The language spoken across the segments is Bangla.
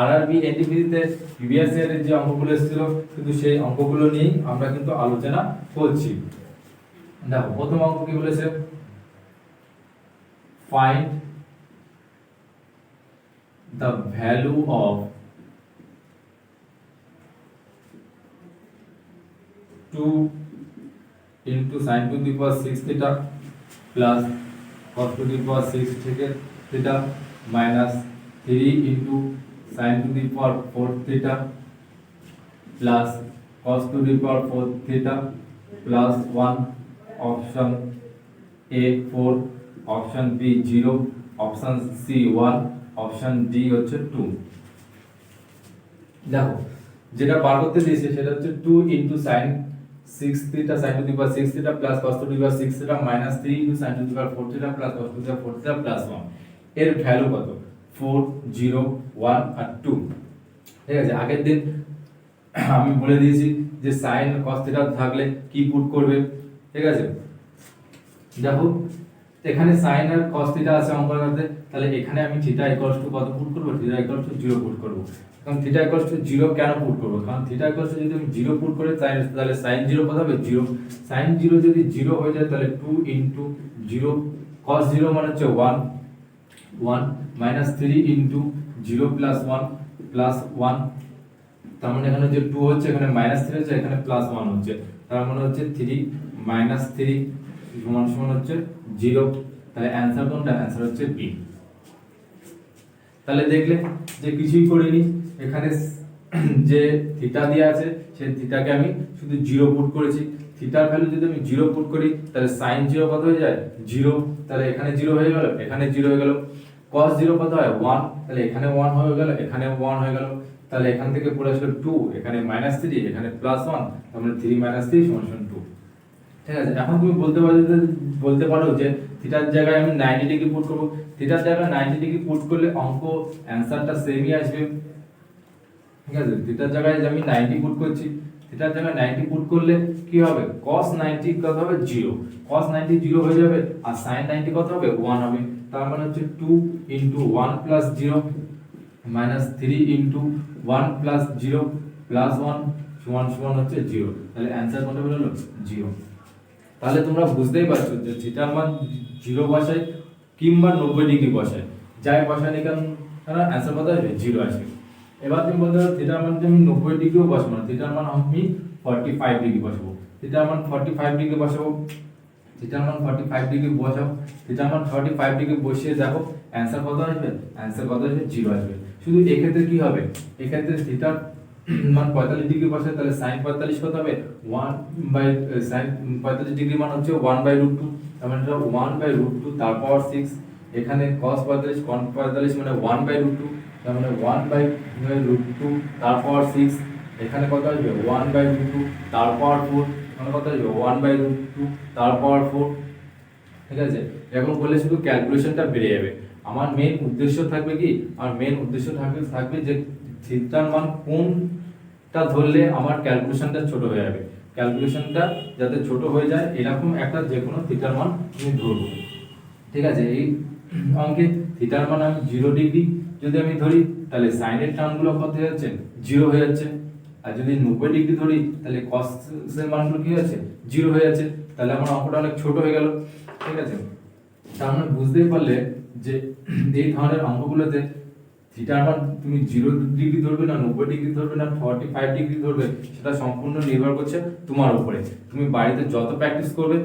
আরআরবি এনটিপিতে প্রিভিয়াস ইয়ারের যে অঙ্কগুলো এসেছিল কিন্তু সেই অঙ্কগুলো নিয়েই আমরা কিন্তু আলোচনা করছি। দেখো প্রথম অঙ্ক কি বলেছে, find the value of 2 into sin to the power 6 theta plus cos to the power 6 theta minus 3 into sin to the power 4 theta plus cos to the power 4 theta plus 1, option A 4, option B 0, option C 1, option D হচ্ছে 2। দেখো যেটা বার করতে দিয়েছে সেটা হচ্ছে 2 into sin 6 theta sin to the power 6 theta plus cos to the power 6 theta minus 3 into sin to the power 4 theta plus cos to the power 4 theta plus 1 এর ভ্যালু কত, 4 0 1 আর 2। ঠিক আছে, আগের দিন আমি বলে দিয়েছি যে sin cos theta থাকলে কি পুট করবে। ঠিক আছে, দেখো এখানে sin আর cos theta আছে অঙ্কের মধ্যে, তাহলে এখানে আমি থিটা ইকুয়ালস টু কত পুট করব, থিটা ইকুয়ালস টু 0 পুট করব। এখন থিটা ইকুয়ালস টু 0 কেন পুট করব, কারণ থিটা ইকুয়ালস টু যদি আমি 0 পুট করে তাহলে sin 0 কত হবে 0, sin 0 যদি 0 হয়ে যায় তাহলে 2 into 0 cos 0 মানে হচ্ছে 1 1 minus 3 into 0 plus 1 plus 1, তার মানে এখানে যে 2 হচ্ছে এখানে মাইনাস 3 হচ্ছে এখানে প্লাস 1 হচ্ছে, তার মানে হচ্ছে 3 minus 3 সমান সমান হচ্ছে 0। তাহলে অ্যানসার কোনটা, অ্যানসার হচ্ছে বি। তাহলে দেখলে যে কিছুই করিনি, এখানে যে থিটা দেয়া আছে সেই থিটাকে আমি শুধু 0 পুট করেছি। থিটার ভ্যালু যদি আমি 0 পুট করি তাহলে sin 0 কত হয়ে যায় 0, তাহলে এখানে 0 হয়ে গেল এখানে 0 হয়ে গেল। cos 0 কত হয় 1, তাহলে এখানে 1 হয়ে গেল এখানে 1 হয়ে গেল। তাহলে এখান থেকে পড়ে আসলো 2, এখানে -3 এখানে +1, তার মানে 3 - 3 = 2। ঠিক আছে, এখন তুমি বলতে পারো যে থিটার জায়গায় আমি 90 ডিগ্রি পুট করব। থিটার জায়গায় 90 ডিগ্রি পুট করলে অঙ্ক অ্যানসারটা সেমই আসবে। ঠিক আছে, থিটার জায়গায় যে আমি 90 পুট করছি, থিটার জায়গায় 90 পুট করলে কি হবে, cos 90 কত হবে 0, cos 90 0 হয়ে যাবে আর sin 90 কত হবে 1 হবে। তার মানে হচ্ছে 2 into 1 plus 0 minus 3 into 1 plus 0 plus 1 সমান সমান হচ্ছে 0। তাহলে অ্যানসার কোনটা বেরোলো 0। তাহলে তোমরা বুঝতেই পারছো যে থিটার মান 0 বসাই কিংবা 90 ডিগ্রি বসাই, যাই বসাই না কেন অ্যানসার কত আসবে 0 আসবে। এবার তুমি বলতে পারো থিটার মান আমি 90 ডিগ্রিও বসাবো না, থিটার মান আমি 45 ডিগ্রি বসাবো। থিটার মান 45 ডিগ্রি বসাবো, থিটার মান 45 ডিগ্রি বসাও, থিটার মান 45 ডিগ্রি বসিয়ে দেখো অ্যানসার কত আসবে, অ্যানসার কত আসবে 0 আসবে। শুধু এক্ষেত্রে কি হবে, এক্ষেত্রে থিটার মান 45 ডিগ্রি বসায় তাহলে sin 45 কত হবে 1 বাই sin 45 ডিগ্রি মান হচ্ছে 1/√2, তার মানে এটা 1/√2 তার পাওয়ার 6। এখানে cos 45 মানে 1/√2, তার মানে 1/√2 তার পাওয়ার 6। এখানে কত আসবে 1/√2 তার পাওয়ার 4, মানে কত আসবে 1/√2 তার পাওয়ার 4। ঠিক আছে, এখন করলে শুধু ক্যালকুলেশনটা বেড়ে যাবে। আমার মেইন উদ্দেশ্য থাকবে কি, আমার মেইন উদ্দেশ্য থাকবে যে থিটার মান কোনটা ধরলে আমার ক্যালকুলেশনটা ছোট হয়ে যাবে, ক্যালকুলেশনটা যাতে ছোট হয়ে যায় এরকম একটা যে কোনো থিটার মান তুমি ধরবো। ঠিক আছে, এই অঙ্কে থিটার মান আমি 0 ডিগ্রি যদি আমি ধরি তাহলে সাইনের টার্মগুলো কত হয়ে যাচ্ছে 0 হয়ে যাচ্ছে, আর যদি 90 ডিগ্রি ধরি তাহলে cos এর মানগুলো কি হচ্ছে 0 হয়ে যাচ্ছে, তাহলে আমার অঙ্কটা অনেক ছোট হয়ে গেল। ঠিক আছে, তার মানে বুঝতেই পারলে যে এই ধরনের অঙ্কগুলোতে থিটার মান তুমি 0 ডিগ্রি ধরবে না 90 ডিগ্রি ধরবে না 45 ডিগ্রি ধরবে সেটা সম্পূর্ণ নির্ভর করছে তোমার উপরে। তুমি বাড়িতে যত প্র্যাকটিস করবে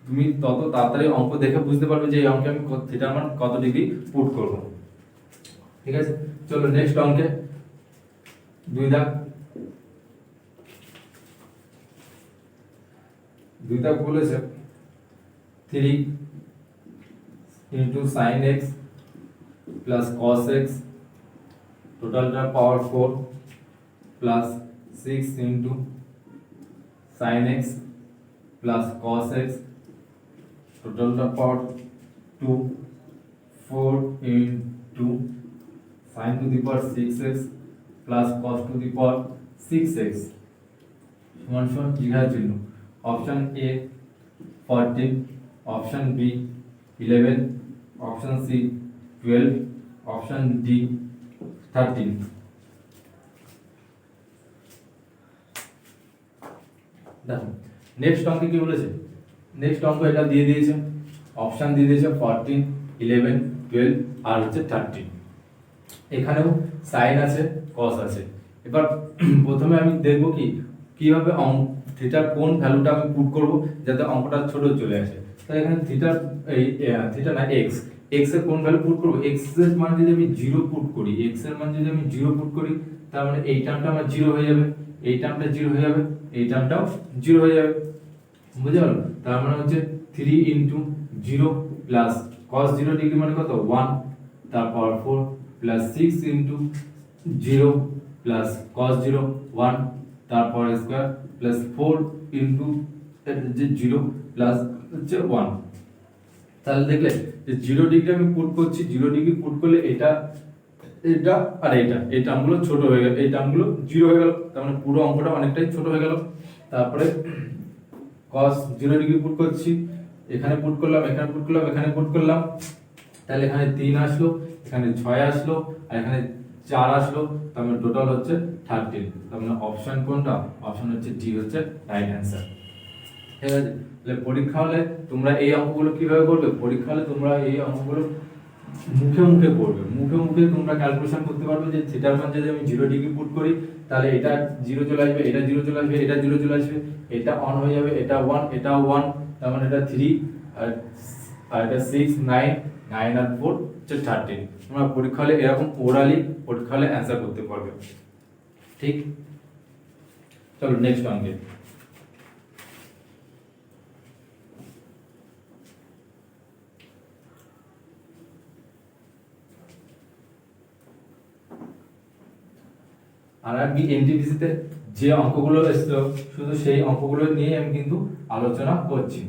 তুমি তত তাড়াতাড়ি অঙ্ক দেখে বুঝতে পারবে যে এই অঙ্কে আমি থিটার মান কত ডিগ্রি পুট করব। ঠিক আছে, চলো নেক্সট অঙ্কে 2 দাগ। 2 দাগ বলেছে 3 into sin x plus cos x totalটা power 4 plus 6 into sin x plus cos x totalটা power 2 4 into sin to the power 6x plus cos to the power 6x সমান সমান জিজ্ঞাসা চিহ্ন। Option A 14, option B 11, option C 12, option D 13। দেখো নেক্সট অঙ্কে কি বলেছে, নেক্সট অঙ্ক এটা দিয়ে দিয়েছে, অপশন দিয়ে দিয়েছে 14, 11, 12 আর হচ্ছে 13। এখানেও সাইন আছে কস আছে। এবার প্রথমে আমি দেখব কি কিভাবে থিটার কোন ভ্যালুটা আমি পুট করব যাতে অঙ্কটা ছোট চলে আসে। তাহলে এখানে থিটার এই থিটা না এক্স, এক্স এর কোন ভ্যালু পুট করব, এক্স এর মান যদি আমি 0 পুট করি, এক্স এর মান যদি আমি 0 পুট করি তার মানে এই টার্মটা আমার 0 হয়ে যাবে, এই টার্মটা 0 হয়ে যাবে, এই টার্মটাও 0 হয়ে যাবে। বুঝে গেল? তার মানে হচ্ছে 3 ইনটু 0 প্লাস cos 0 ডিগ্রি মানে কত 1 তার পাওয়ার 4 প্লাস 6 ইনটু 0 প্লাস cos 0 1 তার পাওয়ার স্কয়ার প্লাস 4 ইনটু যে 0 প্লাস হচ্ছে 1। তাহলে দেখলে যে 0 ডিগ্রি আমি পুট করছি, 0 ডিগ্রি পুট করলে এটা এটা আর এটা এই টার্মগুলো ছোট হয়ে গেল, এই টার্মগুলো 0 হয়ে গেল, তার মানে পুরো অঙ্কটা অনেকটাই ছোট হয়ে গেল। তারপরে cos 0 ডিগ্রি পুট করছি, এখানে পুট করলাম, এখানে পুট করলাম, এখানে পুট করলাম, তাহলে এখানে 3 আসলো, এখানে 6 আসলো আর এখানে 4 আসলো, তার মানে টোটাল হচ্ছে 13। তার মানে অপশন কোনটা, অপশন হচ্ছে ডি হচ্ছে রাইট অ্যানসার। ঠিক আছে? তাহলে পরীক্ষা হলে তোমরা এই অঙ্কগুলো কিভাবে করবে, পরীক্ষা হলে তোমরা এই অঙ্কগুলো মুখে মুখে করবে, মুখে মুখে তোমরা ক্যালকুলেশন করতে পারবে যে থিটার মান যদি আমি 0 ডিগ্রি পুট করি তাহলে এটা 0 চলে আসবে, এটা 0 চলে আসবে, এটা 0 চলে আসবে, এটা অন হয়ে যাবে, এটা 1, এটা 1, তার মানে এটা 3 আর এটা 6, 9, 9 আর 4 হচ্ছে 13। তোমরা পরীক্ষা হলে এরকম ওরালি পরীক্ষা হলে অ্যানসার করতে পারবে। ঠিক, চলো নেক্সট অঙ্কে। আরআরবি এনটিপিসি তে যে অঙ্কগুলো এসেছিল শুধু সেই অঙ্কগুলো নিয়ে আমি কিন্তু আলোচনা করছি।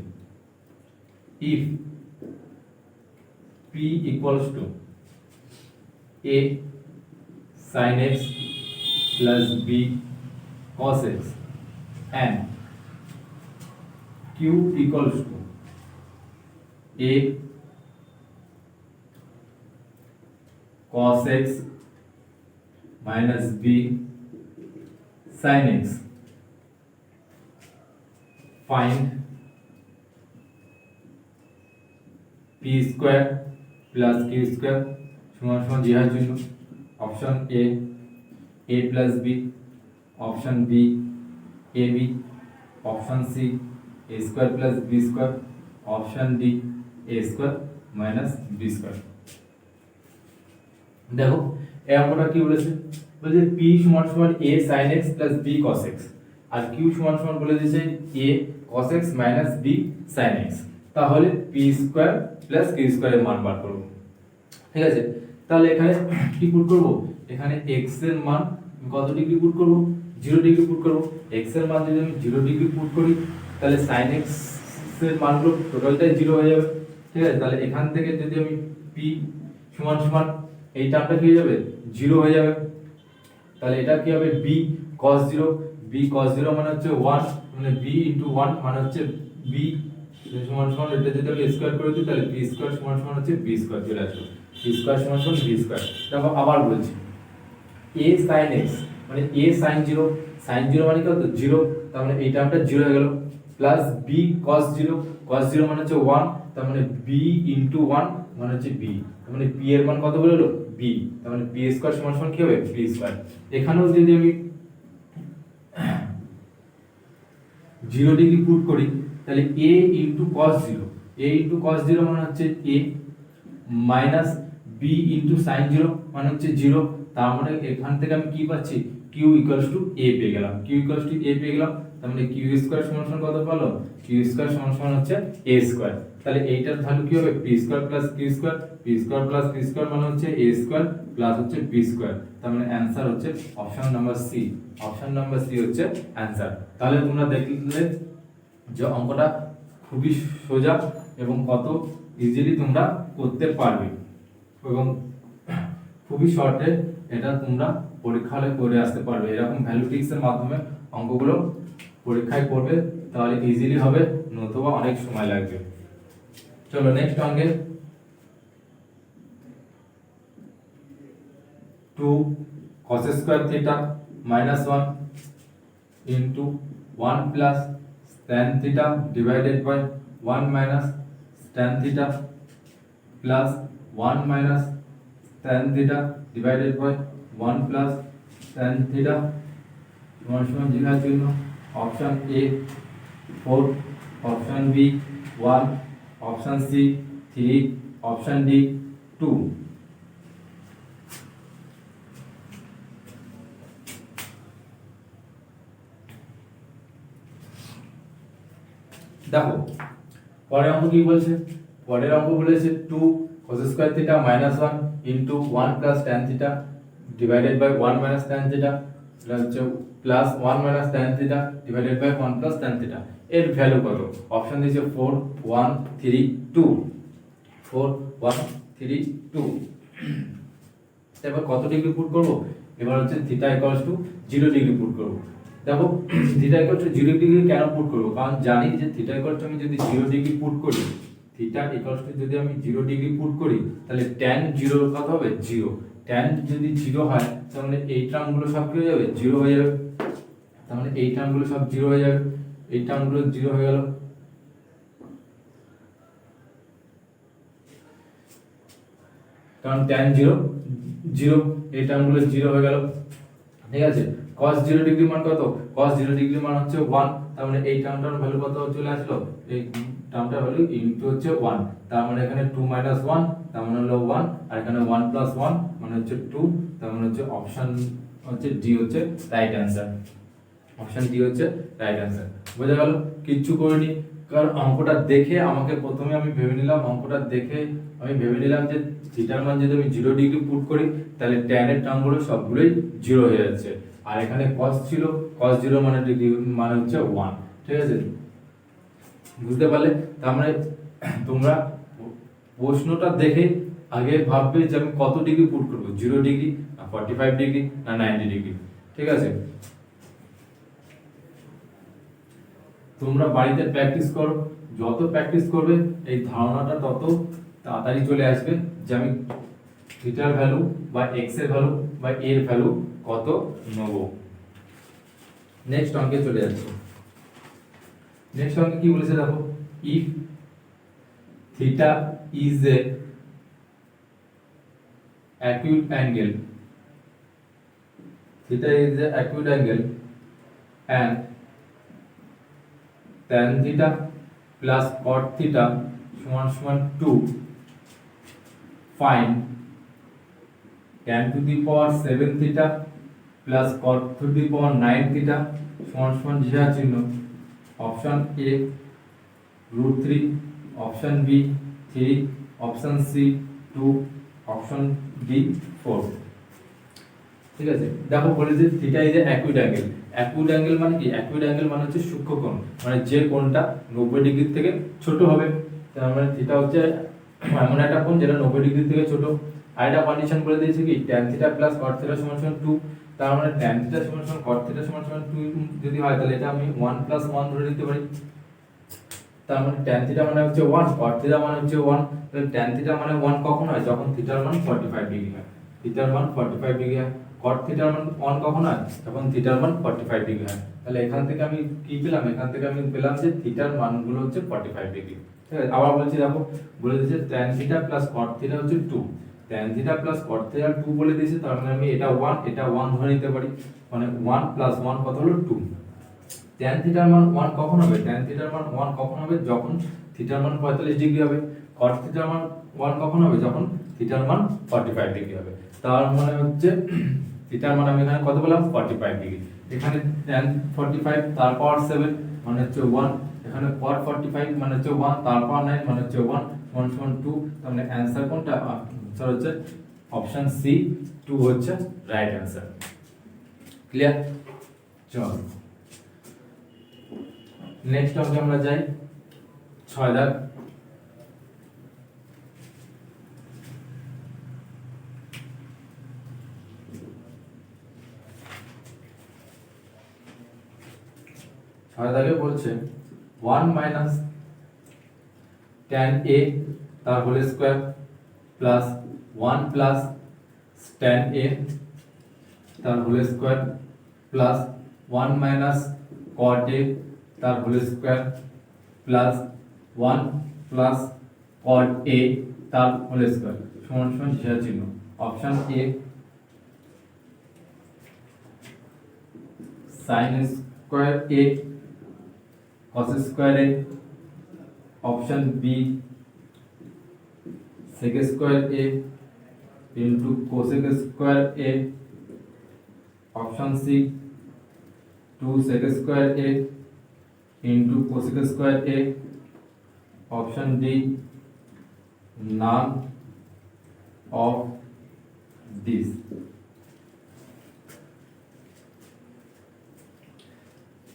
If p equals to a sin x plus b cos x and q equals to a cos x minus b sin x, find p square plus q square সমান সমান জিহার জন্য option a plus b, option b ab, option c a square plus b square, option d a square minus b square। দেখো এই অঙ্কটা কি বলেছে, বলেছে p সমান সমান a sin x plus b cos x R q সমান সমান বলে দিয়েছে a cos x minus b sin x। তাহলে p square plus q square এর মান বার করব। ঠিক আছে? তাহলে এখানে কি পুট করব, এখানে x এর মান কত ডিগ্রি পুট করব, 0 ডিগ্রি পুট করব। x এর মান যদি আমি 0 ডিগ্রি পুট করি তাহলে sin x এর মানগুলো টোটালটাই 0 হয়ে যাবে। ঠিক আছে? তাহলে এখান থেকে যদি আমি p সমান সমান এই টার্মটা কি হয়ে যাবে 0 হয়ে যাবে, তাহলে এটা কি হবে b cos 0, b cos 0 মানে হচ্ছে 1, মানে b 1 মানে হচ্ছে b সমান সমান এটা যদি আমি স্কয়ার করে দিই তাহলে b স্কয়ার সমান সমান হচ্ছে b স্কয়ার চলে আসবে, b স্কয়ার সমান সমান b স্কয়ার। দেখো আবার বলছি a sin x মানে a sin 0, sin 0 মানে কত 0, তার মানে এই টার্মটা 0 হয়ে গেল, প্লাস b cos 0, cos 0 মানে হচ্ছে 1, তার মানে b 1 মানে হচ্ছে b, তার মানে p এর মান কত বলে হলো b, তার মানে b স্কয়ার সমান সমান কি হবে b স্কয়ার। এখানেও যদি আমি 0 ডিগ্রি পুট করি তাহলে a cos 0, a cos 0 মানে হচ্ছে a মাইনাস b sin 0 মানে হচ্ছে 0, তার মানে এখান থেকে আমি কি পাচ্ছি q a পেয়ে গেলাম, q a পেয়ে গেলাম, তার মানে q স্কয়ার সমান সমান কত পেলাম, q স্কয়ার সমান সমান হচ্ছে a স্কয়ার। তাহলে এইটার ভ্যালু কি হবে p square plus q square, p square plus q square মানে হচ্ছে a স্কয়ার প্লাস হচ্ছে b স্কয়ার। তার মানে অ্যানসার হচ্ছে option number C, option number C হচ্ছে অ্যানসার। তাহলে তোমরা দেখলে যে অঙ্কটা খুবই সোজা এবং কত ইজিলি তোমরা করতে পারবে এবং খুবই শর্টে এটা তোমরা পরীক্ষা হলে করে আসতে পারবে। এরকম ভ্যালুটিক্স এর মাধ্যমে অঙ্কগুলো পরীক্ষায় করবে তাহলে ইজিলি হবে, নতুবা অনেক সময় লাগবে। চলো নেক্সট অঙ্কে 2 cos square theta -1 1 plus tan theta divided by 1 minus tan theta plus 1 minus tan theta divided by 1 plus tan theta সমান সমান লেখার জন্য option A 4, option B 1, option C 3, option D 2। দেখো পরের অঙ্ক কি বলছে, পরের অঙ্ক বলেছে 2 cos square theta minus 1 into 1 plus tan theta divided by 1 minus tan theta plus 1 minus tan theta divided by 1 plus tan theta. এর ভ্যালু কত? অপশন দিয়েছে 4 1 3 2, 4 1 3 2। এবার কত ডিগ্রি পুট করব? এবার হচ্ছে theta equals to 0 degree put করব। দেখো থিটা ইকুয়াল টু 0 ডিগ্রি কেন পুট করব? কারণ জানি যে থিটা ইকুয়াল টু আমি যদি 0 ডিগ্রি পুট করি, থিটা ইকুয়াল টু যদি আমি 0 ডিগ্রি পুট করি তাহলে tan 0 কত হবে? 0। tan যদি 0 হয় তাহলে এই টার্মগুলো সব কি হয়ে যাবে? 0 হয়ে যাবে। তার মানে এই টার্মগুলো সব 0 হয়ে যাবে, এই টার্মগুলো 0 হয়ে গেল। কারণ tan 0 0, এই টার্মগুলো 0 হয়ে গেল। ঠিক আছে, cos 0 ডিগ্রি মান কত? cos 0 ডিগ্রি মান হচ্ছে 1, তার মানে এই টার্মটার ভ্যালু কত চলে আসলো? এই টার্মটার ভ্যালু ইনটু হচ্ছে 1, তার মানে এখানে 2 মাইনাস 1 তার মানে হলো 1, আর এখানে 1 প্লাস 1 মানে হচ্ছে 2, তার মানে হচ্ছে অপশন হচ্ছে ডি হচ্ছে রাইট অ্যানসার। অপশন ডি হচ্ছে রাইট অ্যানসার। বোঝা গেল? কিচ্ছু করিনি, কারণ অঙ্কটা দেখে আমাকে প্রথমে আমি ভেবে নিলাম, অঙ্কটা দেখে আমি ভেবে নিলাম যে থিটার মান যদি আমি 0 ডিগ্রি পুট করি তাহলে tan এর টার্মগুলো সবগুলোই 0 হয়ে যাচ্ছে। আর এখানে cos ছিল, cos 0 মানে ডিগ্রি মানে হচ্ছে 1। ঠিক আছে, বুঝতে পারলে? তার মানে তোমরা প্রশ্নটা দেখে আগে ভাববে যে আমি কত ডিগ্রি পুট করব, 0 ডিগ্রি না 45 ডিগ্রি না 90 ডিগ্রি। ঠিক আছে, তোমরা বাড়িতে প্র্যাকটিস করো, যত প্র্যাকটিস করবে এই ধারণাটা তত তাড়াতাড়ি চলে আসবে যে আমি থিটার ভ্যালু বা এক্স এর ভ্যালু বা এর ভ্যালু কত নেব। নেক্সট অঙ্কে চলে যাচ্ছি। নেক্সট অঙ্কে কি বলেছে দেখো, if theta is A acute angle, theta is a acute angle and tan theta plus cot theta সমান সমান 2, find tan to the power 7 theta plus cot to the power 9 theta সমান সমান জিরো চিহ্ন। Option A √3, option B 3, option C 2, option D 4। ঠিক আছে, দেখো বলেছে theta is a acute angle. Acute angle মানে কি? অ্যাকিউট অ্যাঙ্গেল মানে হচ্ছে সূক্ষ্ম কোণ, মানে যে কোণটা 90 ডিগ্রি থেকে ছোট হবে। তার মানে থিটা হচ্ছে এমন একটা কোণ যেটা 90 ডিগ্রি থেকে ছোট। আর এটা কন্ডিশন বলে দিয়েছে কি tan theta plus cot theta সমান সমান 2, তার মানে tan থিটা সমান সমান cot থিটা সমান সমান 2 যদি হয় তাহলে এটা আমি 1 প্লাস 1 ধরে নিতে পারি। তার মানে tan থিটা মানে হচ্ছে 1, cot থিটা মানে হচ্ছে 1, তাহলে tan থিটা মানে 1 কখন হয়? যখন থিটার মান 45 ডিগ্রি হয়। থিটার মান 45 ডিগ্রি হয়। cot থিটার মান 1 কখন হয়? যখন থিটার মান 45 ডিগ্রি হয়। তাহলে এখান থেকে আমি কি পেলাম? এখান থেকে আমি পেলাম যে থিটার মানগুলো হচ্ছে 45 ডিগ্রি। ঠিক আছে, আবার বলছি দেখো, বলে দিয়েছে tan theta plus cot theta হচ্ছে 2, tan theta plus cot theta 2 বলে দিয়েছে, তার মানে আমি এটা 1 এটা 1 ধরে নিতে পারি। মানে 1 প্লাস 1 কত হলো? 2। tan থিটার মান 1 কখন হবে? tan থিটার মান 1 কখন হবে? যখন থিটার মান 45 ডিগ্রি হবে। cot থিটার মান 1 কখন হবে? যখন থিটার মান 45 ডিগ্রি হবে। তার মানে হচ্ছে থিটার মান আমি এখানে কত পেলাম? 45 ডিগ্রি। এখানে tan 45 তার পাওয়ার 7 মানে হচ্ছে 1, এখানে cot 45 মানে হচ্ছে 1 তার পাওয়ার 9 মানে হচ্ছে 1 1 সমান 2। তার মানে অ্যানসার কোনটা? আনসার হচ্ছে অপশন সি 2 হচ্ছে রাইট অ্যানসার। ক্লিয়ার? চল নেক্সট অঙ্কে আমরা যাই। 6 দাগ। 6 দাগে বলছে 1 মাইনাস tan a তার whole square plus 1 plus tan a তার whole square plus 1 minus cot a তার whole square plus 1 plus cot a তার হোল স্কয়ার সমান সমান জিহার চিহ্ন। Option A sin square a cos square a। Option B sec square a into cosec square a। Option C 2 sec square a into cosec square a। Option D none of these।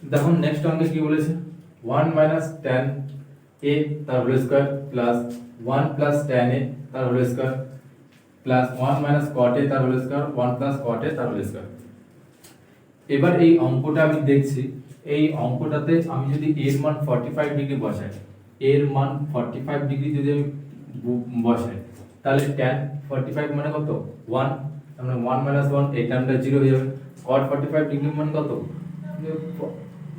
দেখুন নেক্সট অঙ্কে কি বলেছে 1 মাইনাস tan a তার whole square plus 1 plus tan a তার whole square plus 1 minus cot a তার whole square 1 plus cot a তার হোল স্কয়ার। এবার এই অঙ্কটা আমি দেখছি, এই অঙ্কটাতে আমি যদি এর মান 45 ডিগ্রি বসাই, এর মান 45 ডিগ্রি যদি আমি বসাই তাহলে tan 45 মানে কত 1, তাহলে 1 মাইনাস 1 এই টার্মটা 0 হয়ে যাবে। cot 45 ডিগ্রি মানে কত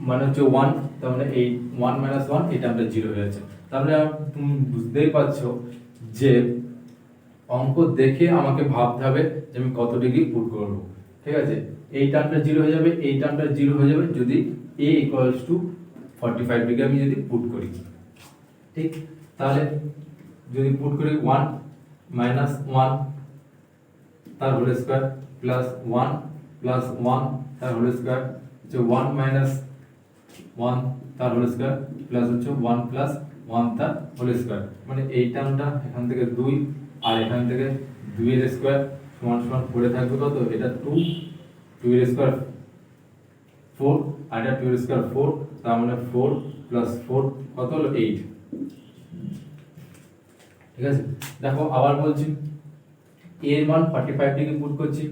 মানে হচ্ছে 1, তার মানে এই 1 মাইনাস 1 এই টার্মটা 0 হয়ে যাচ্ছে। তাহলে তুমি বুঝতেই পারছো যে অঙ্ক দেখে আমাকে ভাবতে হবে যে আমি কত ডিগ্রি পুট করব। ঠিক আছে, এই টার্মটা 0 হয়ে যাবে, এই টার্মটা 0 হয়ে যাবে যদি a ইকুয়ালস টু 45 ডিগ্রি আমি যদি পুট করি। ঠিক, তাহলে যদি পুট করি 1 মাইনাস 1 তার হোল স্কয়ার প্লাস 1 প্লাস 1 তার হোল স্কয়ার যে 1 মাইনাস 1 তার হোল স্কয়ার প্লাস হচ্ছে 1 প্লাস 1 তার হোল স্কয়ার, মানে এই টার্মটা এখান থেকে 2 আর এখান থেকে 2 এর স্কয়ার সমান সমান পড়ে থাকবে কত, এটা 2, 2 এর স্কয়ার 4 আর এটা 2 এর স্কয়ার 4, তার মানে 4 প্লাস 4 কত হলো 8। ঠিক আছে, দেখো আবার বলছি এর মান 45 ডিগ্রি পুট করছি,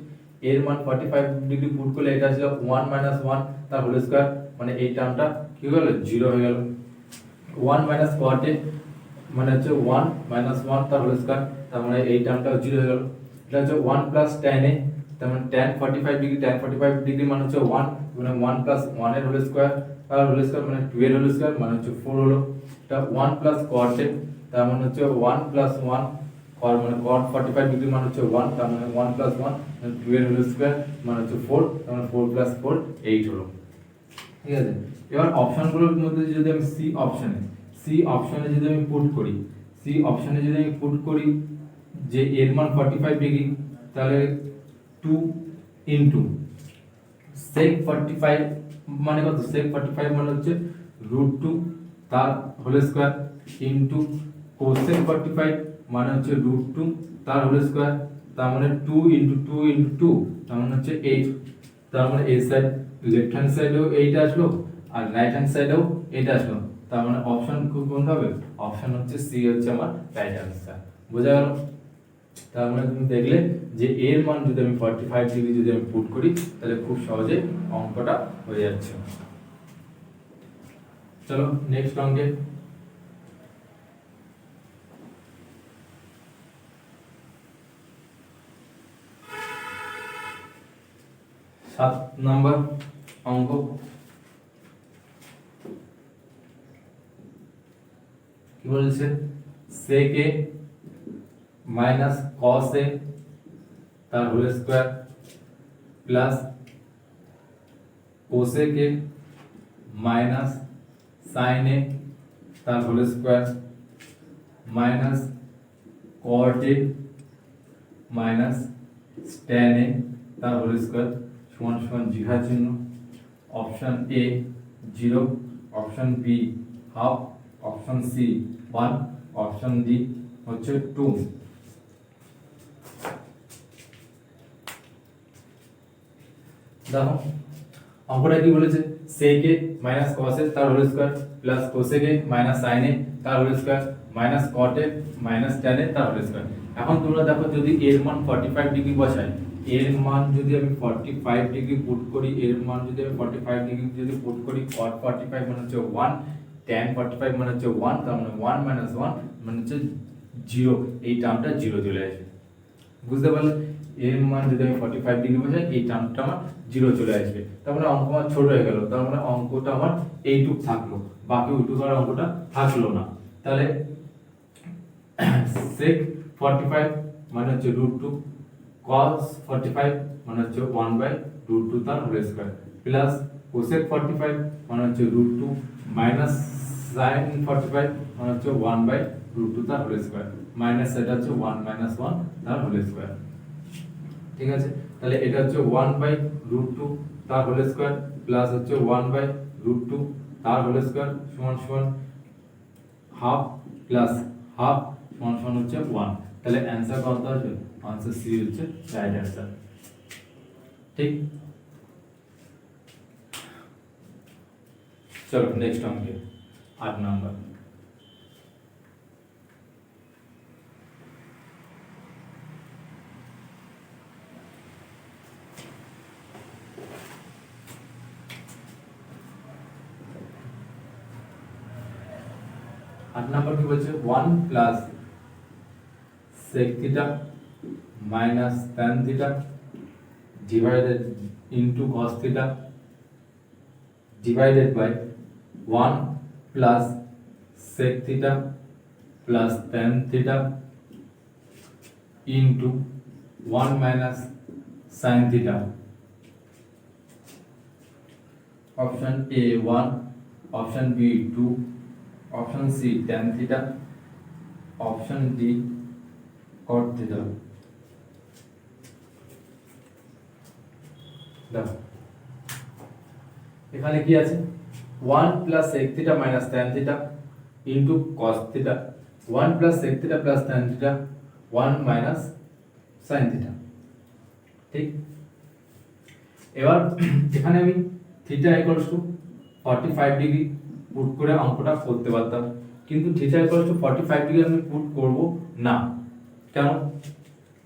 এর মান 45 ডিগ্রি পুট করলে এটা ছিল 1 মাইনাস 1 তার হোল স্কয়ার, মানে এই টার্মটা কি হয়ে গেল 0 হয়ে গেল। 1 মাইনাস cot a মানে হচ্ছে 1 মাইনাস 1 তার হোল স্কয়ার, তার মানে এই টার্মটা 0 হয়ে গেল। এটা হচ্ছে 1 প্লাস tan a, তার মানে tan 45 ডিগ্রি, tan 45 ডিগ্রি মানে হচ্ছে 1, মানে 1 প্লাস 1 এর হোল স্কয়ার তার হোল স্কয়ার মানে 2 এর হোল স্কয়ার মানে হচ্ছে 4 হলো। এটা 1 প্লাস cot a, তার মানে হচ্ছে 1 প্লাস 1 cot মানে cot 45 ডিগ্রি মানে হচ্ছে 1, তার মানে 1 প্লাস 1 মানে 2 এর হোল স্কয়ার মানে হচ্ছে 4, তার মানে 4 প্লাস 4 8 হলো। ঠিক আছে, এবার অপশনগুলোর মধ্যে যদি আমি সি অপশনে যদি আমি পুট করি, সি অপশনে যদি আমি পুট করি যে এর মান 45 ডিগ্রি, তাহলে 2 ইনটু sec 45 মানে কত, sec 45 মানে হচ্ছে √2 তার হোল স্কয়ার ইনটু cosec 45 মানে হচ্ছে √2 তার হোল স্কয়ার, তার মানে 2 ইনটু 2 ইনটু 2 তার মানে হচ্ছে 8। তার মানে এই সাইড লেফট হ্যান্ড সাইডেও 8 আসলো আর রাইট হ্যান্ড সাইডেও 8 আসলো, তার মানে অপশন কোনটা হবে, অপশন হচ্ছে সি হচ্ছে আমার রাইট অ্যান্সার। বোঝা গেল? তার মানে তুমি দেখলে যে এর মান যদি আমি 45 ডিগ্রি যদি আমি পুট করি তাহলে খুব সহজে অঙ্কটা হয়ে যাচ্ছে। চলো নেক্সট অঙ্কে। 7 নম্বর অঙ্ক। কি বলছে, sec a minus cos a তার whole square plus cosec a minus sin a তার whole square minus cot a minus tan a তার হোল স্কয়ার সমান সমান জিহার চিহ্ন। Option A 0, option B half, option C 1, option D হচ্ছে 2। দেখো অঙ্কটা কি বলেছে, sec a minus cos a তার whole square plus cosec a minus sin a তার whole square minus cot a minus tan a তার হোল স্কয়ার। এখন তোমরা দেখো যদি এর মান 45 ডিগ্রি বসাই, এর মান যদি আমি 45 ডিগ্রি পুট করি, এর মান যদি আমি 45 ডিগ্রি যদি পুট করি, cot 45 মানে হচ্ছে 1, tan 45 মানে হচ্ছে 1, তার মানে 1 মাইনাস 1 মানে হচ্ছে 0, এই টার্মটা 0 চলে আসবে। বুঝতে পারলে? এর মান যদি আমি 45 ডিগ্রি বসাই এই টার্মটা আমার 0 চলে আসবে, তার মানে অঙ্ক আমার ছোট হয়ে গেল, তার মানে অঙ্কটা আমার এইটুক থাকলো, বাকি ওইটুক আর অঙ্কটা থাকলো না। তাহলে sec 45 মানে হচ্ছে √2, cos 45 মানে হচ্ছে 1/√2 তার হোল স্কয়ার, প্লাস cosec 45 মানে হচ্ছে √2 মাইনাস sin 45 মানে হচ্ছে 1/√2 তার হোল স্কয়ার, মাইনাস এটা হচ্ছে 1 - 1 তার হোল স্কয়ার। ঠিক আছে, তাহলে এটা হচ্ছে 1/√2 তার হোল স্কয়ার প্লাস হচ্ছে 1/√2 তার হোল স্কয়ার সমান সমান হাফ প্লাস হাফ সমান সমান হচ্ছে 1। তাহলে অ্যানসার কত আসবে? आंसर सी হচ্ছে রাইট অ্যানসার। ঠিক, চলো নেক্সট অঙ্কে 8 নাম্বার। নাম্বার কি বলছে 1 plus sec theta minus tan theta divided into cos theta divided by 1 plus sec theta plus tan theta into 1 minus sin theta. Option A 1, option B 2, option C tan theta, option D cot theta. দেখো এখানে কি আছে 1 plus sec theta minus tan theta into cos theta, 1 plus sec theta plus tan theta, 1 minus sin theta. ঠিক, এবার এখানে আমি theta equals to 45 degree put করে অঙ্কটা করতে পারতাম, কিন্তু থিটা ইকুয়ালস টু 45 ডিগ্রি আমি পুট করব না। কেন?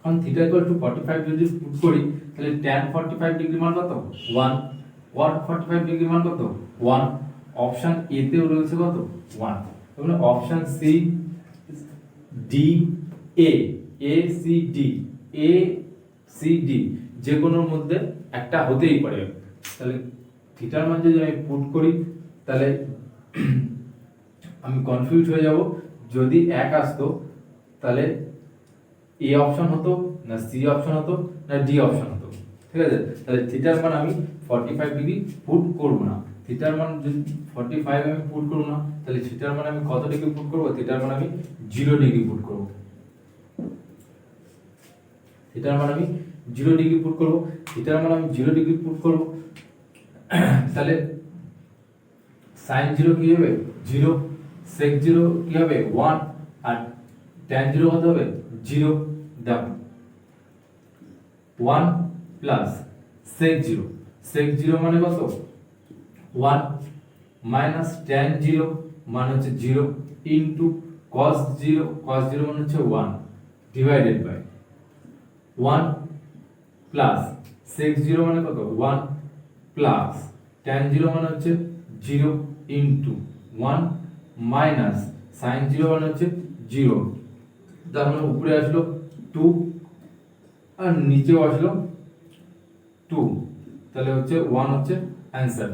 কারণ থিটা ইকুয়াল টু 45 যদি পুট করি তাহলে tan 45 ডিগ্রি মান কত 1, cot 45 ডিগ্রি মান কত 1, অপশন এ তেও রয়েছে কত 1, তাহলে option C D A, A C D, A C D যে কোনোর মধ্যে একটা হতেই পারে। তাহলে থিটার মান যদি আমি পুট করি তাহলে আমি কনফিউজ হয়ে যাব, যদি এক আসতো তাহলে এ অপশন হতো না সি অপশন হতো না ডি অপশন হতো। ঠিক আছে, তাহলে থিটার মান আমি 45 ডিগ্রি পুট করব না, থিটার মান যদি 45 আমি পুট করব না তাহলে থিটার মান আমি কত ডিগ্রি পুট করব? থিটার মান আমি 0 ডিগ্রি পুট করব। থিটার মান আমি 0 ডিগ্রি পুট করব, থিটার মান আমি 0 ডিগ্রি পুট করব। তাহলে sin 0 কি হবে 0, sec 0 কি হবে 1 আর tan 0 কত হবে 0। দেখো 1 প্লাস sec 0, sec 0 মানে কত 1 মাইনাস tan 0 মানে হচ্ছে 0 ইনটু cos 0, cos 0 মানে হচ্ছে 1 ডিভাইডেড বাই 1 প্লাস sec 0 মানে কত 1 প্লাস tan 0 মানে হচ্ছে 0 ইনটু 1 মাইনাস sin 0 মানে হচ্ছে 0। তার মানে উপরে আসলো 2 আর নিচেও আসলো 2, তাহলে হচ্ছে 1 হচ্ছে অ্যানসার।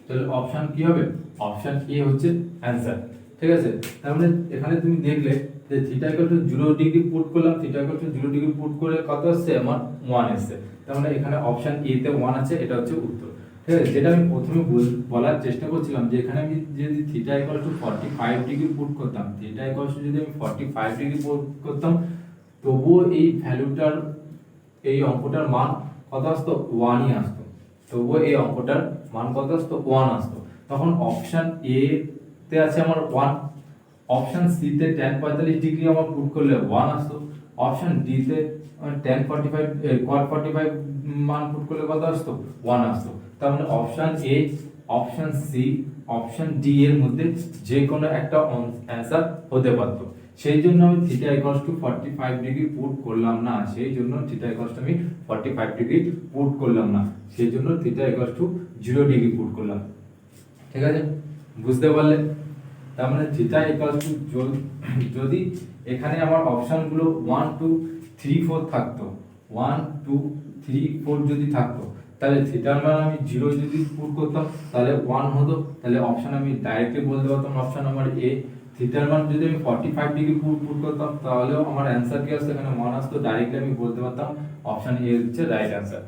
তাহলে অপশন কি হবে? অপশন এ হচ্ছে অ্যানসার। ঠিক আছে, তার মানে এখানে তুমি দেখলে যে theta equal to 0 degree put করলাম, theta equal to 0 degree put করে কত আসছে আমার 1 আসছে, তার মানে এখানে অপশন এ তে 1 আছে, এটা হচ্ছে উত্তর। ঠিক আছে, যেটা আমি প্রথমে বলার চেষ্টা করছিলাম যে এখানে আমি যদি theta equal two 45 degree put করতাম, থিটা ইকুয়াল টু যদি আমি 45 ডিগ্রি পুট করতাম তবুও এই ভ্যালুটার এই অঙ্কটার মান কত আসতো 1 ই আসতো, তবুও এই অঙ্কটার মান কত আসতো 1 আসতো। তখন অপশন এ তে আছে আমার 1, অপশন সি তে tan 45 ডিগ্রি আমার পুট করলে 1 আসতো, অপশন ডি তে tan 45 cot 45 মান পুট করলে কত আসতো 1 আসতো। তার মানে option A, option C, option D এর মধ্যে যে কোনো একটা অ্যানসার হতে পারতো। সেই জন্য আমি theta equals to 45 degree put করলাম না, সেই জন্য থিটা ইকুয়ালস টু আমি 45 ডিগ্রি পুট করলাম না, সেই জন্য theta equals to 0 degree put করলাম। ঠিক আছে, বুঝতে পারলে? তার মানে থিটা ইকুয়ালস টু যদি এখানে আমার অপশনগুলো 1 2 3 4 থাকতো 1 2 3 4 যদি থাকতো তাহলে থিটার মান আমি 0 যদি পুট করতাম তাহলে 1 হতো, তাহলে অপশন আমি ডাইরেক্টলি বলতে পারতাম অপশন নাম্বার এ। থিটার মান যদি আমি 45 ডিগ্রি পুট করতাম তাহলেও আমার অ্যানসার কি আসতো, এখানে 1 আসতো, ডাইরেক্টলি আমি বলতে পারতাম অপশন এ হচ্ছে রাইট অ্যানসার।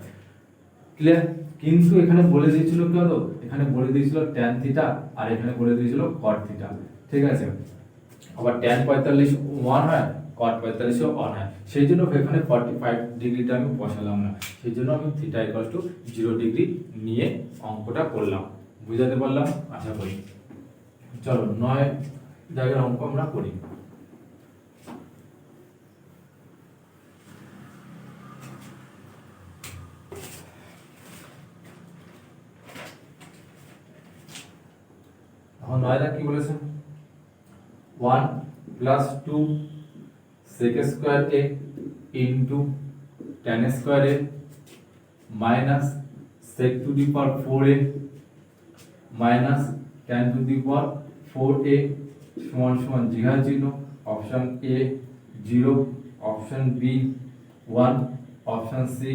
ক্লিয়ার? কিন্তু এখানে বলে দিয়েছিল কি হতো, এখানে বলে দিয়েছিল tan থিটা আর এখানে বলে দিয়েছিল cot থিটা। ঠিক আছে, আবার tan 45 1 হয়, cot 45 ও 1 হয়, সেই জন্য এখানে 45 ডিগ্রিটা আমি বসালাম না, সেই জন্য আমি থিটা ইকুয়াল টু 0 ডিগ্রি নিয়ে অঙ্কটা করলাম। বুঝাতে পারলাম আশা করি। চলো 9 জায়গার অঙ্ক আমরা করি। এখন 9 কি বলেছে, 1 plus 2 sec square a into tan square a minus sec to the power 4a minus tan to the power 4a সমান সমান zero zero. Option A 0, option B 1, option C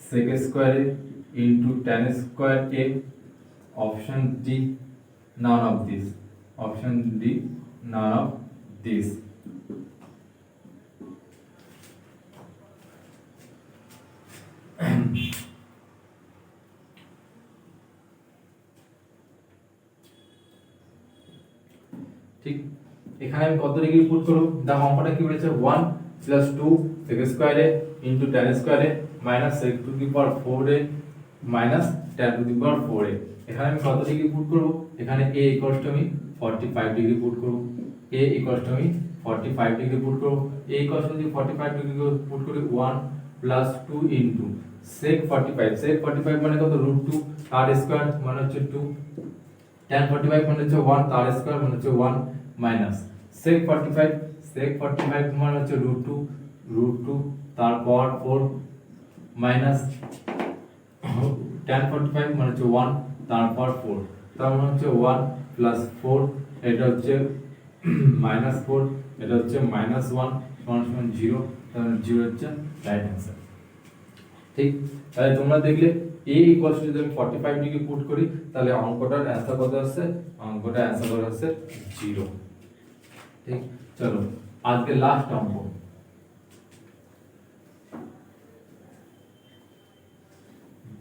sec square a into tan square a, option D none of this, option D none of this। ঠিক, এখানে আমি কত ডিগ্রি পুট করব, দেখো অঙ্কটা কি বলেছে, 1 plus 2 sec square a into tan square a minus sec to the power 4a minus tan to the power 4a। এখানে আমি কত ডিগ্রি পুট করব, এখানে a equals to আমি 45 ডিগ্রি পুট করব, a equals to আমি 45 ডিগ্রি পুট করব। a equals to যদি 45 ডিগ্রি পুট করি 1 plus 2 into sec 45, sec 45 মানে কত, √2 তার স্কয়ার মানে হচ্ছে 2, tan 45 মানে হচ্ছে 1 তার স্কয়ার মানে হচ্ছে 1 মাইনাস sec 45, sec 45 মানে হচ্ছে √2 তার পাওয়ার 4 মাইনাস tan 45 মানে হচ্ছে 1 তার পাওয়ার 4, তার মানে হচ্ছে 1 প্লাস 4, এটা হচ্ছে মাইনাস 4, এটা হচ্ছে মাইনাস 1 সমান সমান 0, তাহলে 0 হচ্ছে রাইট অ্যানসার। ঠিক, তাহলে তোমরা দেখলে a ইকুয়ালস টু যদি আমি 45 ডিগ্রি পুট করি তাহলে অঙ্কটার অ্যানসার কত আসছে, অঙ্কটার অ্যানসার কত আসছে 0। ঠিক, চলো আজকে লাস্ট অঙ্ক,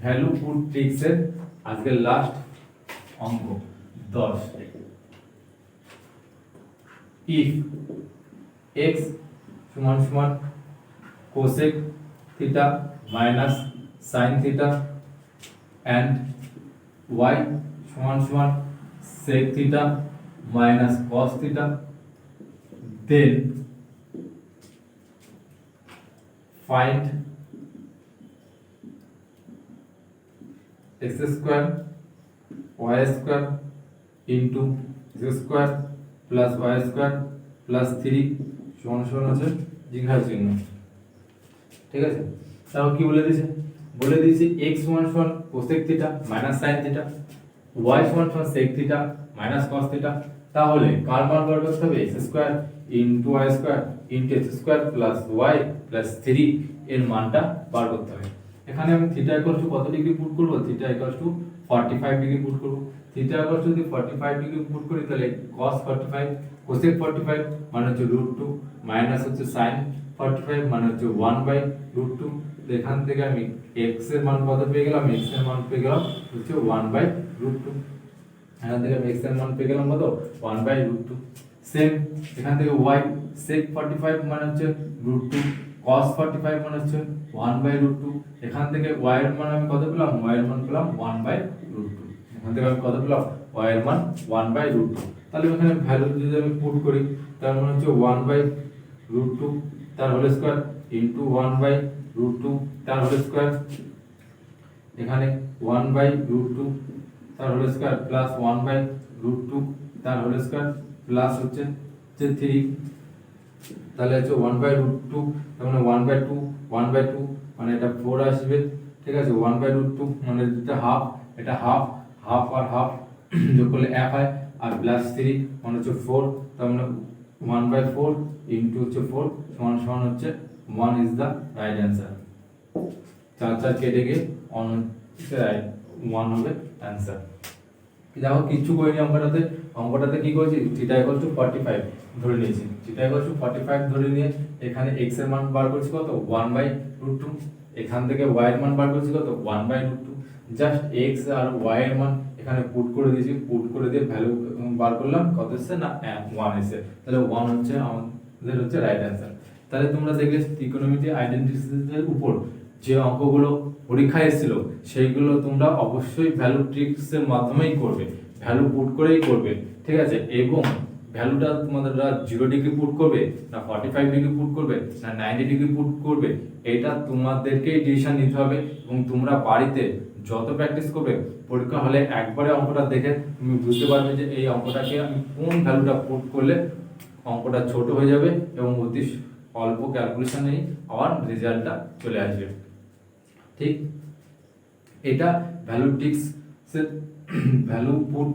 ভ্যালু পুট ট্রিক্স এর আজকে লাস্ট অঙ্ক 10। ইফ x সমান সমান cosec theta minus sin theta and y সমান সমান sec theta minus cos theta, then find x square y square into x square plus y square plus 3 সমান সমান আছে জিজ্ঞাসা চিহ্ন। ঠিক আছে, তাও কি বলে দিয়েছে, বলে দিয়েছে x সমান সমান cosec theta minus sin theta, y সমান সমান sec theta minus cos theta, তাহলে কার মান বার করতে হবে, x square into y square into x square plus y plus 3 এর মানটা বার করতে হবে। এখানে আমি থিটা ইকুয়ালস টু কত ডিগ্রি পুট করব, theta equals to 45 degree put করব। থিটা ইকুয়ালস টু যদি 45 ডিগ্রি পুট করি তাহলে cos 45 cosec 45 মানে হচ্ছে √2 মাইনাস হচ্ছে sin 45 মানে হচ্ছে 1/√2। এখান থেকে আমি x এর মান কত পেয়ে গেলাম, x এর মান পেয়ে গেলাম হচ্ছে 1/√2। এখান থেকে আমি x এর মান পেয়ে গেলাম কত, 1/√2। সেম এখান থেকে y sec 45 মানে হচ্ছে √2 cos 45 মানে হচ্ছে 1/√2। এখান থেকে y এর মান আমি কত পেলাম, y এর মান পেলাম 1/√2। এখান থেকে আমি কত পেলাম, y এর মান 1/√2। তাহলে এখানে ভ্যালু যদি আমি পুট করি তার মানে হচ্ছে 1/√2 তার হোল স্কয়ার ইনটু 1/√2 তার হোল স্কয়ার, এখানে 1/√2 তার হোল স্কয়ার প্লাস 1/√2 তার হোল স্কয়ার প্লাস হচ্ছে যে 3, তাহলে হচ্ছে 1/√2 তার মানে 1/2 মানে এটা 4 আসবে। ঠিক আছে, 1/√2 মানে এটা হাফ, এটা হাফ হাফ আর হাফ যোগ করলে 1 হয়, আর প্লাস 3 মানে হচ্ছে 4, তার মানে 1/4 ইনটু হচ্ছে 4 সমান সমান হচ্ছে 1 is the right answer। 4 4 কেটে গিয়ে 1 হবে অ্যান্সার। দেখো কিচ্ছু করিনি অঙ্কটাতে কি করেছি, থিটা ইকুয়াল টু 45 ধরে নিয়েছি। থিটা ইকুয়াল টু 45 ধরে নিয়ে এখানে x এর মান বার করছি কত 1/√2, এখান থেকে y এর মান বার করছি কত 1/√2। জাস্ট x আর y এর মান এখানে পুট করে দিয়েছি, পুট করে দিয়ে ভ্যালু বার করলাম, কত এসেছে না 1 এসেছে। তাহলে 1 হচ্ছে আমাদের হচ্ছে রাইট অ্যান্সার। তাহলে তোমরা দেখলে ত্রিকোণমিতি আইডেন্টিটির উপর যে অঙ্কগুলো পরীক্ষায় এসেছিল সেইগুলো তোমরা অবশ্যই ভ্যালু ট্রিক্সের মাধ্যমেই করবে, ভ্যালু পুট করেই করবে, ঠিক আছে। এবং ভ্যালুটা তোমাদের 0 ডিগ্রি পুট করবে না 45 ডিগ্রি পুট করবে না 90 ডিগ্রি পুট করবে, এটা তোমাদেরকেই ডিসিশন নিতে হবে। এবং তোমরা বাড়িতে যত প্র্যাকটিস করবে, পরীক্ষা হলে একবারে অঙ্কটা দেখে তুমি বুঝতে পারবে যে এই অঙ্কটাকে আমি কোন ভ্যালুটা পুট করলে অঙ্কটা ছোট হয়ে যাবে এবং অতি অল্প ক্যালকুলেশনেই আমার রেজাল্টটা চলে আসবে, ঠিক। এটা ভ্যালু ট্রিক্সের ভ্যালু পুট